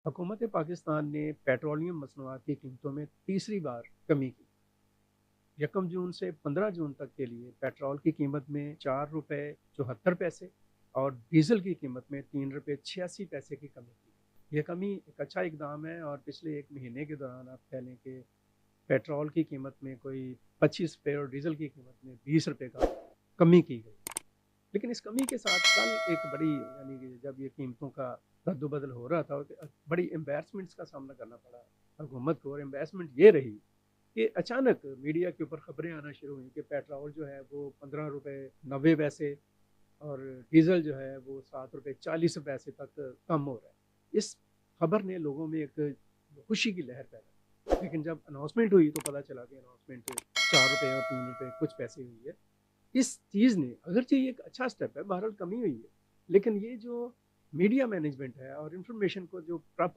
हुकूमत पाकिस्तान ने पेट्रोलियम मसनूआत की कीमतों में तीसरी बार कमी की। 1 जून से 15 जून तक के लिए पेट्रोल की कीमत में 4 रुपये 74 पैसे और डीजल की कीमत में 3 रुपये 86 पैसे की कमी की। यह कमी एक अच्छा इकदाम है और पिछले 1 महीने के दौरान आप कह लें कि पेट्रोल की कीमत में कोई 25 रुपये और डीजल की कीमत में 20 रुपये का कमी की गई। लेकिन इस कमी के साथ कल एक बड़ी यानी कि जब ये कीमतों का रद्द-बदल हो रहा था तो बड़ी एम्बैरसमेंट्स का सामना करना पड़ा हुकूमत को। और एम्बैरसमेंट ये रही कि अचानक मीडिया के ऊपर खबरें आना शुरू हुई कि पेट्रोल जो है वो 15 रुपए 90 पैसे और डीज़ल जो है वो 7 रुपए 40 पैसे तक कम हो रहा है। इस खबर ने लोगों में एक खुशी की लहर पैदा की। लेकिन जब अनाउंसमेंट हुई तो पता चला कि अनाउंसमेंट 4 रुपए और 3 रुपए कुछ पैसे हुई है। इस चीज़ ने अगरचे ये एक अच्छा स्टेप है, बहरहाल कमी हुई है, लेकिन ये जो मीडिया मैनेजमेंट है और इन्फॉर्मेशन को जो प्रॉपर